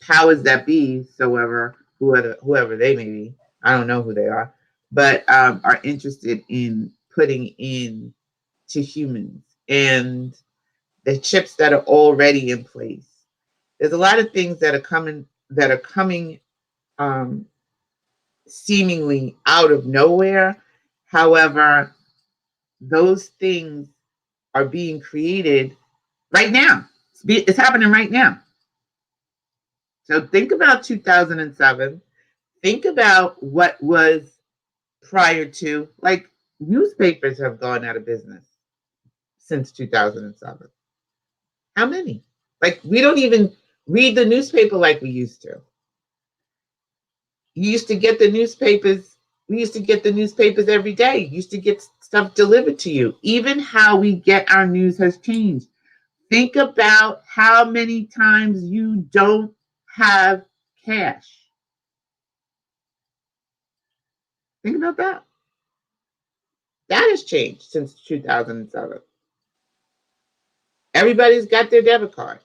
powers that be, whoever they may be, I don't know who they are, but are interested in putting in to humans and the chips that are already in place. There's a lot of things that are coming um, seemingly out of nowhere. However, those things are being created right now. It's happening right now. So think about 2007. Think about what was prior to, like, newspapers have gone out of business since 2007. How many? Like, we don't even read the newspaper like we used to. You used to get the newspapers. We used to get the newspapers every day. You used to get stuff delivered to you. Even how we get our news has changed. Think about how many times you don't have cash. Think about that. That has changed since 2007. Everybody's got their debit card.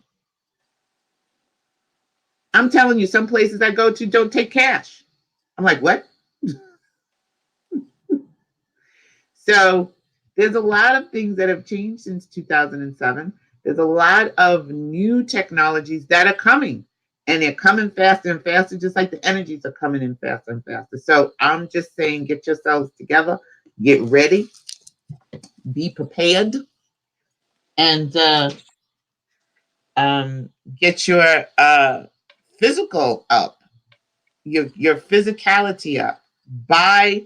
I'm telling you, some places I go to don't take cash. I'm like, what? So there's a lot of things that have changed since 2007. There's a lot of new technologies that are coming, and they're coming faster and faster, just like the energies are coming in faster and faster. So I'm just saying, get yourselves together, get ready, be prepared, and um, get your physical up, your physicality up by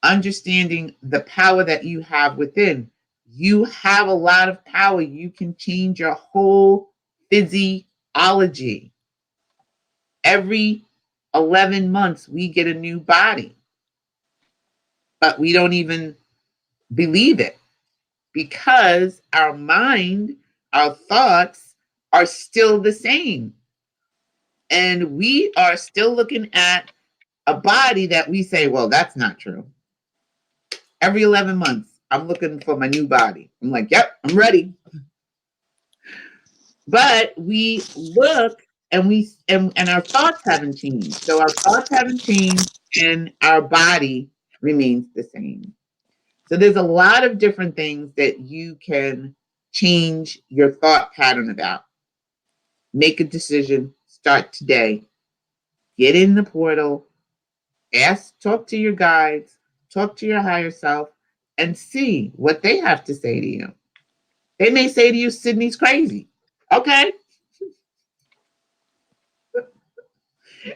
understanding the power that you have within. You have a lot of power. You can change your whole physiology. Every 11 months, we get a new body, but we don't even believe it because our mind, our thoughts are still the same. And we are still looking at a body that we say, well, that's not true. Every 11 months, I'm looking for my new body. I'm like, yep, I'm ready. But we look and and our thoughts haven't changed. So our thoughts haven't changed and our body remains the same. So there's a lot of different things that you can change your thought pattern about. Make a decision, start today. Get in the portal, talk to your guides, talk to your higher self, and see what they have to say to you. They may say to you, Sydney's crazy. Okay,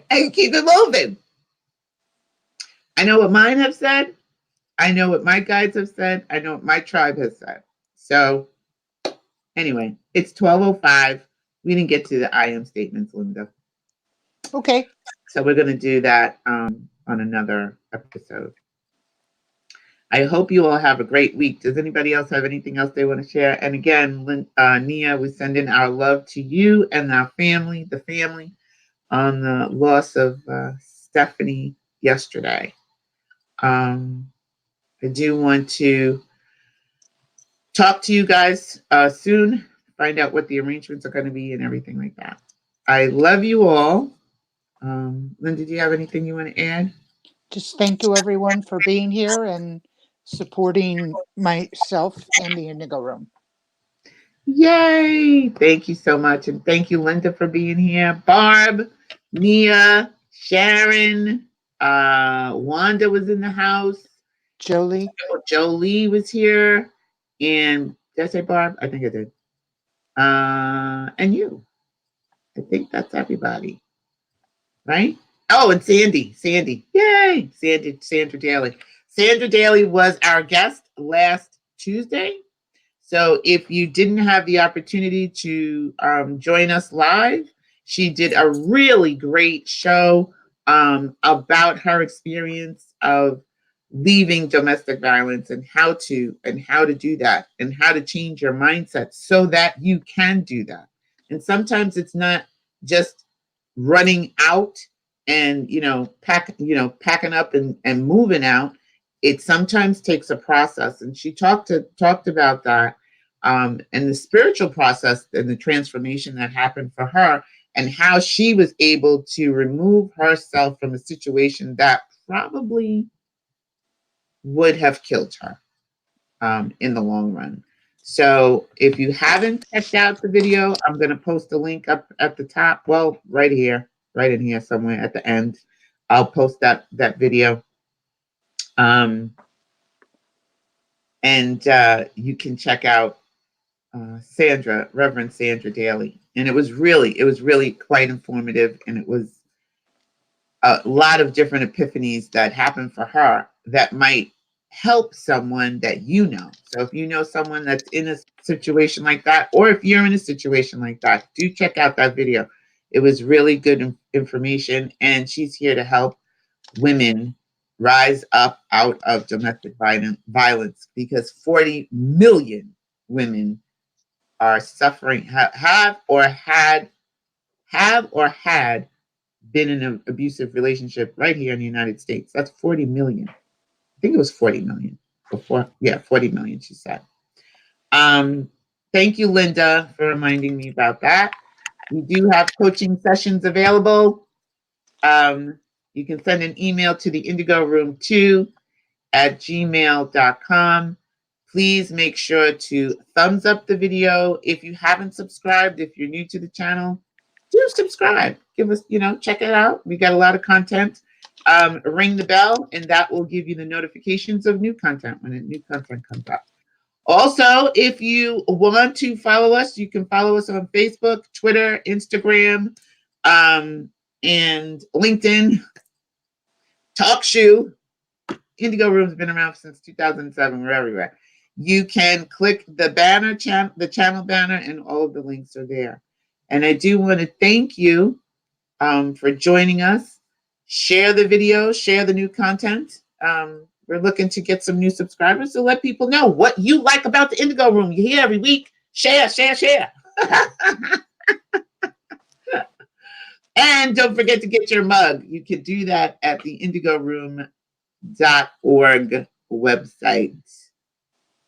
and keep it moving. I know what mine have said. I know what my guides have said. I know what my tribe has said. So anyway, it's 12:05. We didn't get to the I am statements, Linda. Okay. So we're going to do that on another episode. I hope you all have a great week. Does anybody else have anything else they want to share? And again, Nia, we send in our love to you and our family, the family, on the loss of Stephanie yesterday. I do want to talk to you guys soon, find out what the arrangements are going to be and everything like that. I love you all. Linda, do you have anything you want to add? Just thank you, everyone, for being here and supporting myself and the Indigo Room. Yay! Thank you so much. And thank you, Linda, for being here. Barb, Nia, Sharon, Wanda was in the house. Jolie. Jolie was here. And did I say Barb? I think I did. And you. I think that's everybody. Right? Oh, and Sandy. Sandy. Yay! Sandra Daly. Sandra Daly was our guest last Tuesday. So if you didn't have the opportunity to join us live, she did a really great show about her experience of leaving domestic violence and how to do that and how to change your mindset so that you can do that. And sometimes it's not just running out and packing up and moving out. It sometimes takes a process, and she talked about that, and the spiritual process and the transformation that happened for her, and how she was able to remove herself from a situation that probably would have killed her in the long run. So if you haven't checked out the video, I'm going to post a link up at the top. Well, right here, right in here somewhere at the end. I'll post that video. And you can check out Reverend Sandra Daly. And it was really quite informative. And it was a lot of different epiphanies that happened for her that might help someone that you know. So if you know someone that's in a situation like that, or if you're in a situation like that, do check out that video. It was really good information, and she's here to help women rise up out of domestic violence because 40 million women are suffering, have or had been in an abusive relationship right here in the United States. That's 40 million. I think it was 40 million before. Yeah, 40 million, she said. Um, Thank you, Linda, for reminding me about that. We do have coaching sessions available. Um, you can send an email to the Indigo Room 2 at gmail.com. Please make sure to thumbs up the video. If you haven't subscribed, if you're new to the channel, do subscribe. Give us, check it out. We got a lot of content. Ring the bell, and that will give you the notifications of new content when new content comes up. Also, if you want to follow us, you can follow us on Facebook, Twitter, Instagram, and LinkedIn. TalkShoe. Indigo Room's been around since 2007. We're everywhere. You can click the banner, the channel banner, and all of the links are there. And I do want to thank you for joining us. Share the video, share the new content. We're looking to get some new subscribers to let people know what you like about the Indigo Room. You're here every week. Share, share, share. And don't forget to get your mug. You can do that at the indigoroom.org website.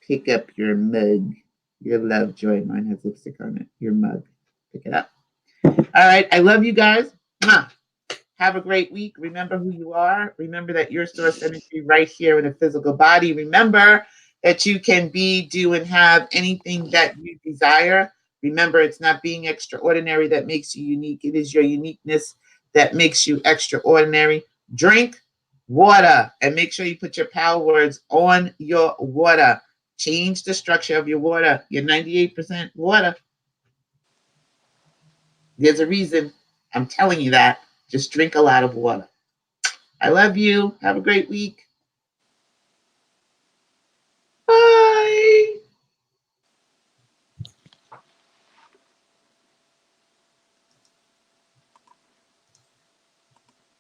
Pick up your mug. Your love, joy. Mine has lipstick on it. Your mug. Pick it up. All right. I love you guys. Have a great week. Remember who you are. Remember that your source energy right here in a physical body. Remember that you can be, do, and have anything that you desire. Remember, it's not being extraordinary that makes you unique. It is your uniqueness that makes you extraordinary. Drink water and make sure you put your power words on your water. Change the structure of your water. You're 98% water. There's a reason I'm telling you that. Just drink a lot of water. I love you. Have a great week.